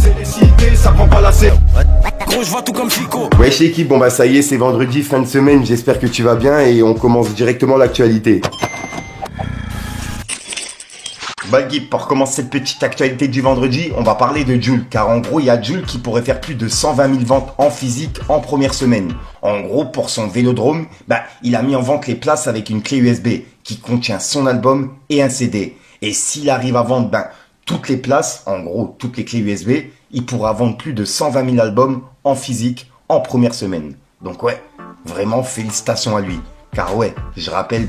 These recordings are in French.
c'est les cités, ça prend pas la serre. Gros, je vois tout comme Chico. Wesh l'équipe, bon bah ça y est, c'est vendredi, fin de semaine, j'espère que tu vas bien et on commence directement l'actualité. Bah Guy, pour commencer cette petite actualité du vendredi, on va parler de Jul, car en gros il y a Jul qui pourrait faire plus de 120 000 ventes en physique en première semaine. En gros pour son vélodrome, il a mis en vente les places avec une clé USB qui contient son album et un CD. Et s'il arrive à vendre toutes les places, en gros toutes les clés USB, il pourra vendre plus de 120 000 albums en physique en première semaine. Donc ouais, vraiment félicitations à lui. Car ouais, je rappelle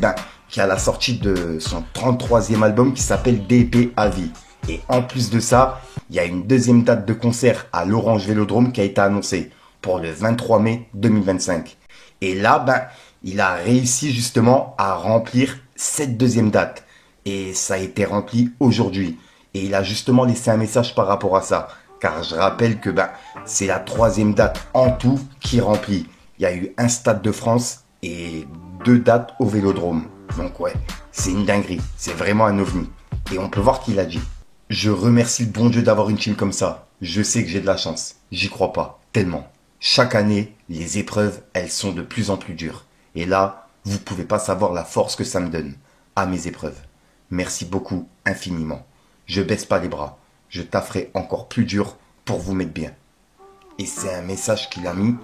qu'il y a la sortie de son 33e album qui s'appelle DP à vie. Et en plus de ça, il y a une deuxième date de concert à l'Orange Vélodrome qui a été annoncée pour le 23 mai 2025. Et là, il a réussi justement à remplir cette deuxième date. Et ça a été rempli aujourd'hui. Et il a justement laissé un message par rapport à ça. Car je rappelle que c'est la 3e date en tout qui remplit. Il y a eu un Stade de France et 2 dates au Vélodrome. Donc ouais, c'est une dinguerie, c'est vraiment un ovni. Et on peut voir qu'il a dit: je remercie le bon Dieu d'avoir une team comme ça. Je sais que j'ai de la chance. J'y crois pas, tellement. Chaque année, les épreuves, elles sont de plus en plus dures. Et là, vous pouvez pas savoir la force que ça me donne à mes épreuves. Merci beaucoup, infiniment. Je baisse pas les bras. Je tafferai encore plus dur pour vous mettre bien. Et c'est un message qu'il a mis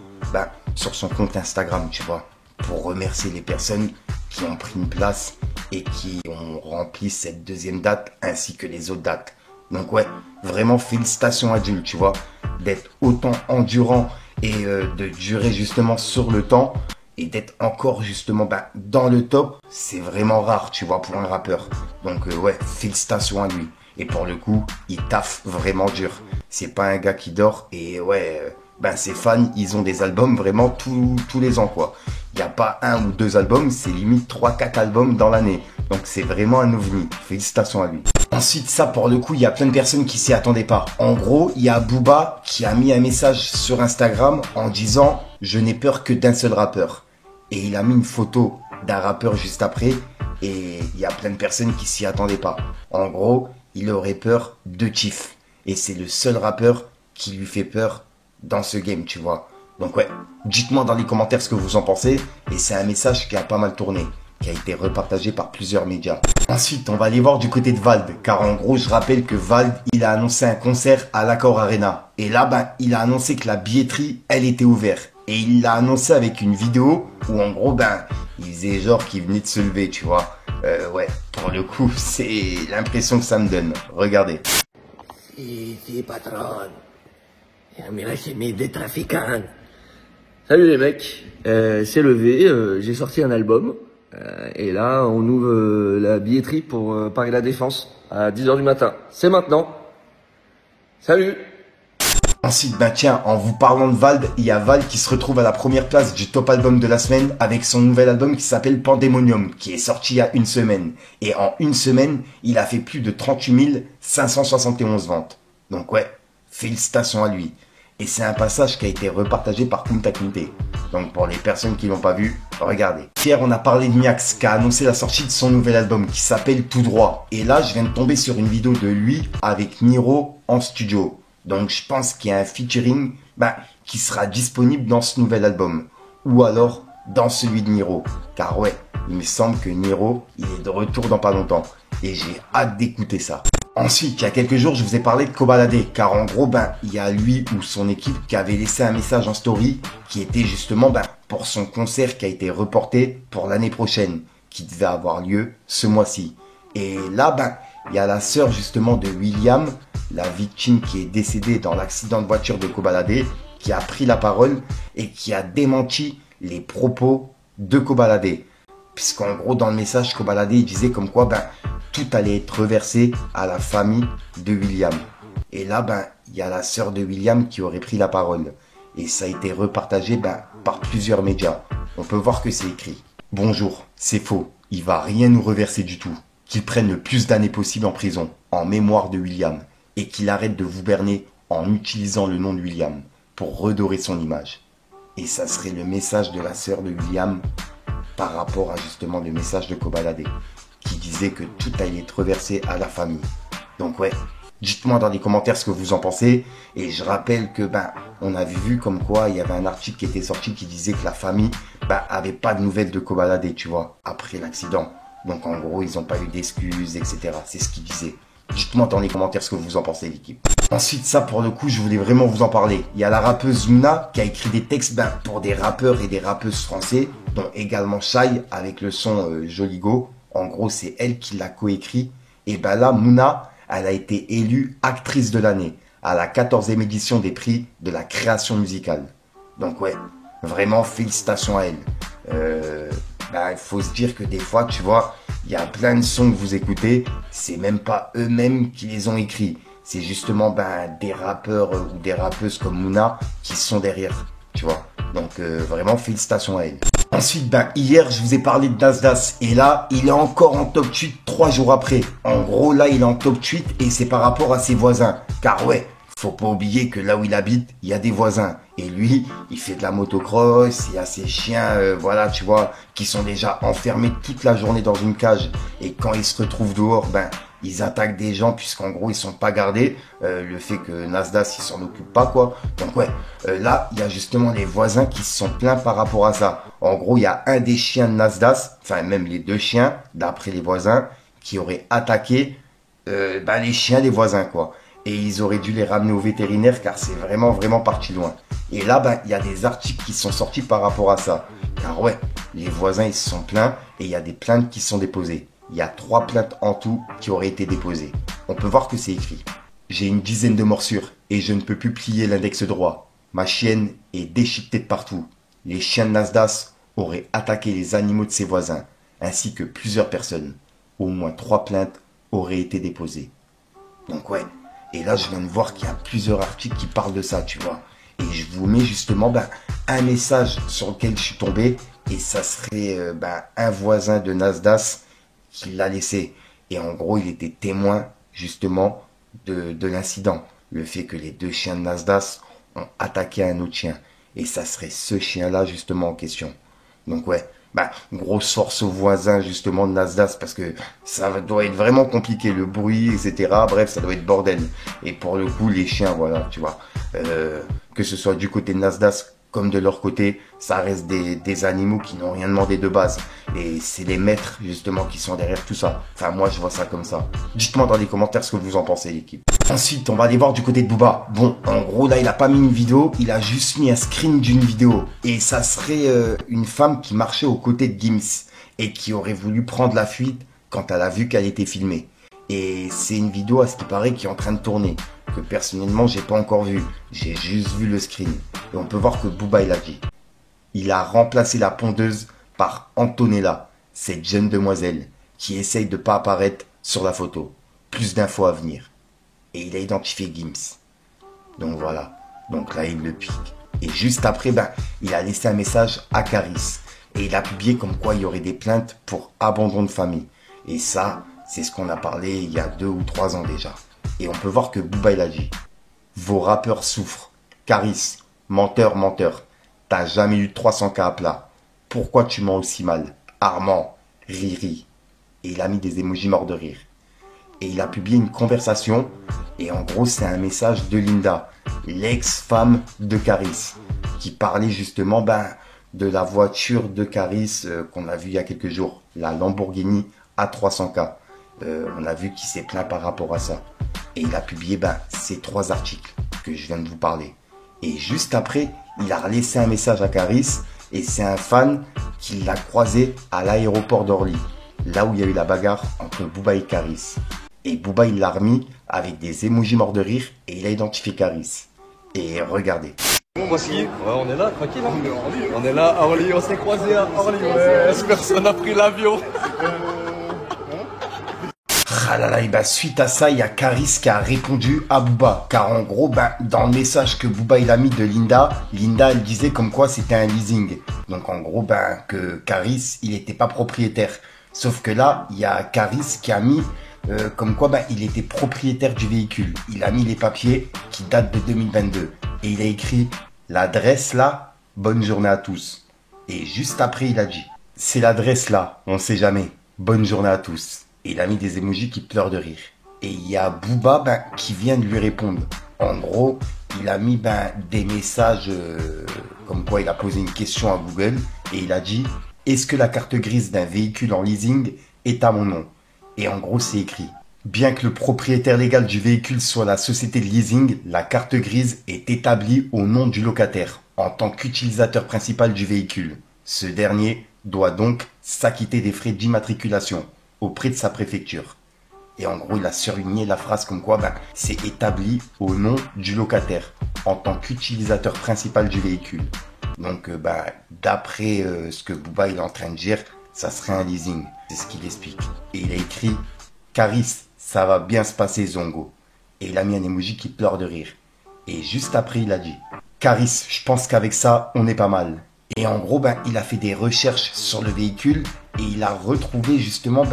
sur son compte Instagram, tu vois, pour remercier les personnes qui ont pris une place et qui ont rempli cette deuxième date ainsi que les autres dates. Donc ouais, vraiment félicitations à Jul, tu vois, d'être autant endurant et de durer justement sur le temps et d'être encore justement dans le top. C'est vraiment rare, tu vois, pour un rappeur. Donc ouais, félicitations à lui. Et pour le coup, il taffe vraiment dur. C'est pas un gars qui dort et ouais, ses fans, ils ont des albums vraiment tous les ans, quoi. Il n'y a pas 1 ou 2 albums, c'est limite 3-4 albums dans l'année. Donc c'est vraiment un ovni. Félicitations à lui. Ensuite, ça pour le coup, il y a plein de personnes qui s'y attendaient pas. En gros, il y a Booba qui a mis un message sur Instagram en disant: je n'ai peur que d'un seul rappeur. Et il a mis une photo d'un rappeur juste après. Et il y a plein de personnes qui s'y attendaient pas. En gros, il aurait peur de Chief. Et c'est le seul rappeur qui lui fait peur dans ce game, tu vois. Donc ouais, dites-moi dans les commentaires ce que vous en pensez. Et c'est un message qui a pas mal tourné, qui a été repartagé par plusieurs médias. Ensuite, on va aller voir du côté de Vald. Car en gros, je rappelle que Vald, il a annoncé un concert à l'Accor Arena. Et là, il a annoncé que la billetterie, elle était ouverte. Et il l'a annoncé avec une vidéo où en gros, il faisait genre qu'il venait de se lever, tu vois. Ouais, pour le coup, c'est l'impression que ça me donne. Regardez. Si, patron. Mira, j'ai mis des trafiquants. Salut les mecs, c'est levé, j'ai sorti un album. Et là, on ouvre la billetterie pour Paris La Défense à 10h du matin. C'est maintenant. Salut. Ensuite, tiens, en vous parlant de Vald, il y a Vald qui se retrouve à la première place du top album de la semaine avec son nouvel album qui s'appelle Pandemonium, qui est sorti il y a une semaine. Et en une semaine, il a fait plus de 38 571 ventes. Donc ouais, félicitations à lui. Et c'est un passage qui a été repartagé par Kunta Kinte. Donc pour les personnes qui l'ont pas vu, regardez. Hier, on a parlé de Miax qui a annoncé la sortie de son nouvel album qui s'appelle Tout Droit. Et là, je viens de tomber sur une vidéo de lui avec Niro en studio. Donc je pense qu'il y a un featuring qui sera disponible dans ce nouvel album. Ou alors dans celui de Niro. Car ouais, il me semble que Niro, il est de retour dans pas longtemps. Et j'ai hâte d'écouter ça. Ensuite, il y a quelques jours, je vous ai parlé de Kobalade. Car en gros, il y a lui ou son équipe qui avait laissé un message en story qui était justement pour son concert qui a été reporté pour l'année prochaine. Qui devait avoir lieu ce mois-ci. Et là, il y a la sœur justement de William, la victime qui est décédée dans l'accident de voiture de Kobalade, qui a pris la parole et qui a démenti les propos de Kobalade. Puisqu'en gros, dans le message, Kobalade il disait comme quoi tout allait être reversé à la famille de William. Et là, il y a la sœur de William qui aurait pris la parole. Et ça a été repartagé par plusieurs médias. On peut voir que c'est écrit: bonjour, c'est faux, il va rien nous reverser du tout. Qu'il prenne le plus d'années possible en prison, en mémoire de William, et qu'il arrête de vous berner en utilisant le nom de William pour redorer son image. Et ça serait le message de la sœur de William par rapport à justement le message de Kobalade, qui disait que tout allait être reversé à la famille. Donc ouais, Dites-moi dans les commentaires ce que vous en pensez. Et je rappelle que on avait vu comme quoi il y avait un article qui était sorti qui disait que la famille avait pas de nouvelles de Kobalade, tu vois, après l'accident. Donc en gros, ils n'ont pas eu d'excuses, etc. C'est ce qu'il disait. Dites-moi dans les commentaires ce que vous en pensez, l'équipe. Ensuite, ça pour le coup, je voulais vraiment vous en parler. Il y a la rappeuse Mouna qui a écrit des textes pour des rappeurs et des rappeuses français, dont également Shai avec le son Joligo. En gros, c'est elle qui l'a coécrit. Et là, Mouna, elle a été élue actrice de l'année à la 14e édition des prix de la création musicale. Donc ouais, vraiment félicitations à elle. Il faut se dire que des fois, tu vois, il y a plein de sons que vous écoutez, c'est même pas eux-mêmes qui les ont écrits. C'est justement des rappeurs ou des rappeuses comme Mouna qui sont derrière, tu vois. Donc vraiment félicitations à elle. Ensuite, hier, je vous ai parlé de Nasdas. Et là, il est encore en top 8 3 jours après. En gros, là, il est en top 8 et c'est par rapport à ses voisins. Car ouais, faut pas oublier que là où il habite, il y a des voisins. Et lui, il fait de la motocross, il y a ses chiens, voilà, tu vois, qui sont déjà enfermés toute la journée dans une cage. Et quand ils se retrouvent dehors, ils attaquent des gens puisqu'en gros ils sont pas gardés. Le fait que Nasdas il s'en occupe pas quoi. Donc ouais, là il y a justement les voisins qui se sont plaints par rapport à ça. En gros il y a un des chiens de Nasdas, enfin même les deux chiens d'après les voisins qui auraient attaqué les chiens des voisins quoi. Et ils auraient dû les ramener au vétérinaire car c'est vraiment parti loin. Et là il y a des articles qui sont sortis par rapport à ça. Car ouais, les voisins ils se sont plaints et il y a des plaintes qui sont déposées. Il y a 3 plaintes en tout qui auraient été déposées. On peut voir que c'est écrit. J'ai une dizaine de morsures et je ne peux plus plier l'index droit. Ma chienne est déchiquetée de partout. Les chiens de Nasdas auraient attaqué les animaux de ses voisins, ainsi que plusieurs personnes. Au moins 3 plaintes auraient été déposées. Donc ouais, et là je viens de voir qu'il y a plusieurs articles qui parlent de ça, tu vois. Et je vous mets justement un message sur lequel je suis tombé. Et ça serait un voisin de Nasdas qui l'a laissé. Et en gros, il était témoin, justement, de l'incident. Le fait que les deux chiens de Nasdas ont attaqué un autre chien. Et ça serait ce chien-là, justement, en question. Donc ouais, grosse force aux voisins, justement, de Nasdas, parce que ça doit être vraiment compliqué, le bruit, etc. Bref, ça doit être bordel. Et pour le coup, les chiens, voilà, tu vois. Que ce soit du côté de Nasdas, comme de leur côté, ça reste des animaux qui n'ont rien demandé de base. Et c'est les maîtres, justement, qui sont derrière tout ça. Enfin, moi, je vois ça comme ça. Dites-moi dans les commentaires ce que vous en pensez, l'équipe. Ensuite, on va aller voir du côté de Booba. Bon, en gros, là, il a pas mis une vidéo, il a juste mis un screen d'une vidéo. Et ça serait une femme qui marchait aux côtés de Gims et qui aurait voulu prendre la fuite quand elle a vu qu'elle était filmée. Et c'est une vidéo, à ce qui paraît, qui est en train de tourner. Que personnellement j'ai pas encore vu, j'ai juste vu le screen. Et on peut voir que Booba il a dit. Il a remplacé la pondeuse par Antonella, cette jeune demoiselle qui essaye de pas apparaître sur la photo. Plus d'infos à venir. Et il a identifié Gims. Donc voilà, donc là il le pique. Et juste après, il a laissé un message à Caris. Et il a publié comme quoi il y aurait des plaintes pour abandon de famille. Et ça, c'est ce qu'on a parlé il y a 2 ou 3 ans déjà. Et on peut voir que Booba il a dit. Vos rappeurs souffrent. Caris, menteur, menteur. T'as jamais eu 300K à plat. Pourquoi tu mens aussi mal? Armand, Riri. Et il a mis des émojis morts de rire. Et il a publié une conversation. Et en gros, c'est un message de Linda, l'ex-femme de Caris, qui parlait justement de la voiture de Caris qu'on a vue il y a quelques jours. La Lamborghini A300K. On a vu qu'il s'est plaint par rapport à ça. Et il a publié ces 3 articles que je viens de vous parler. Et juste après, il a laissé un message à Caris. Et c'est un fan qui l'a croisé à l'aéroport d'Orly. Là où il y a eu la bagarre entre Booba et Caris. Et Booba il l'a remis avec des émojis morts de rire. Et il a identifié Caris. Et regardez. Bon, voici, on est là, tranquille. On est là à Orly, on s'est croisés à Orly. Ouais, personne n'a pris l'avion. Ah là là, et suite à ça, il y a Caris qui a répondu à Booba. Car en gros, dans le message que Booba il a mis de Linda, elle disait comme quoi c'était un leasing. Donc en gros, que Caris, il n'était pas propriétaire. Sauf que là, il y a Caris qui a mis comme quoi il était propriétaire du véhicule. Il a mis les papiers qui datent de 2022. Et il a écrit l'adresse là, bonne journée à tous. Et juste après, il a dit, c'est l'adresse là, on sait jamais, bonne journée à tous. Et il a mis des émojis qui pleurent de rire. Et il y a Booba qui vient de lui répondre. En gros, il a mis des messages comme quoi il a posé une question à Google et il a dit « Est-ce que la carte grise d'un véhicule en leasing est à mon nom ?» Et en gros, c'est écrit « Bien que le propriétaire légal du véhicule soit la société de leasing, la carte grise est établie au nom du locataire en tant qu'utilisateur principal du véhicule. Ce dernier doit donc s'acquitter des frais d'immatriculation auprès de sa préfecture. » Et en gros, il a surligné la phrase comme quoi c'est établi au nom du locataire en tant qu'utilisateur principal du véhicule. Donc, d'après ce que Booba il est en train de dire, ça serait un leasing. C'est ce qu'il explique. Et il a écrit « Caris, ça va bien se passer Zongo ». Et il a mis un emoji qui pleure de rire. Et juste après, il a dit « Caris, je pense qu'avec ça, on est pas mal ». Et en gros, il a fait des recherches sur le véhicule et il a retrouvé justement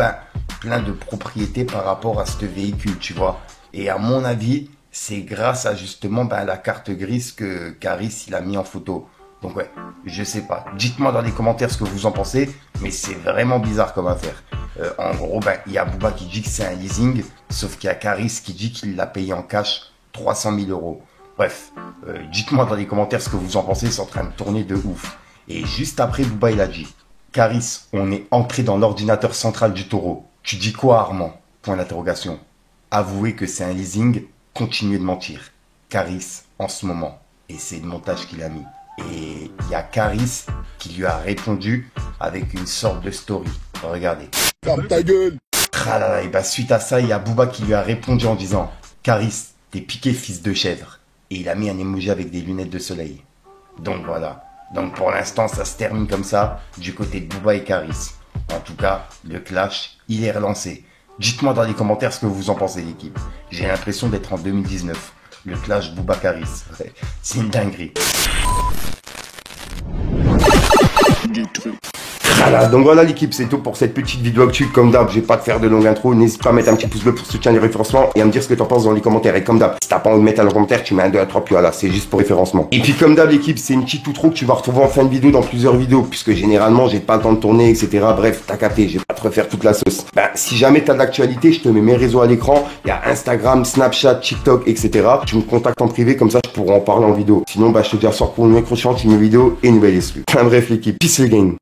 plein de propriétés par rapport à ce véhicule, tu vois. Et à mon avis, c'est grâce à justement la carte grise que Caris il a mis en photo. Donc ouais, je sais pas. Dites-moi dans les commentaires ce que vous en pensez, mais c'est vraiment bizarre comme affaire. En gros, il y a Booba qui dit que c'est un leasing, sauf qu'il y a Caris qui dit qu'il l'a payé en cash 300 000 euros. Bref, dites-moi dans les commentaires ce que vous en pensez, c'est en train de tourner de ouf. Et juste après, Booba il a dit « Caris, on est entré dans l'ordinateur central du taureau. Tu dis quoi, Armand ? Point d'interrogation. Avouez que c'est un leasing, continuez de mentir. Caris, en ce moment. » Et c'est le montage qu'il a mis. Et il y a Caris qui lui a répondu avec une sorte de story. Regardez. Ferme ta gueule. Tralala, et suite à ça, il y a Booba qui lui a répondu en disant « Caris, t'es piqué fils de chèvre. » Et il a mis un emoji avec des lunettes de soleil. Donc voilà. Donc pour l'instant, ça se termine comme ça, du côté de Booba et Caris. En tout cas, le clash, il est relancé. Dites-moi dans les commentaires ce que vous en pensez, l'équipe. J'ai l'impression d'être en 2019. Le clash Booba-Caris. Ouais, c'est une dinguerie. Voilà, donc voilà l'équipe, c'est tout pour cette petite vidéo actu. Comme d'hab, je vais pas te faire de longue intro. N'hésite pas à mettre un petit pouce bleu pour soutenir les référencements et à me dire ce que t'en penses dans les commentaires. Et comme d'hab, si t'as pas envie de mettre un commentaire, tu mets un 2 à 3, puis voilà, c'est juste pour référencement. Et puis comme d'hab l'équipe, c'est une petite outro que tu vas retrouver en fin de vidéo dans plusieurs vidéos, puisque généralement j'ai pas le temps de tourner, etc. Bref, t'as capté, je vais pas te refaire toute la sauce. Si jamais t'as de l'actualité, je te mets mes réseaux à l'écran. Il y a Instagram, Snapchat, TikTok, etc. Tu me contactes en privé, comme ça je pourrai en parler en vidéo. Sinon, je te dis à soir pour une prochaine vidéo et une nouvelle exclue. Enfin bref l'équipe, peace le gang.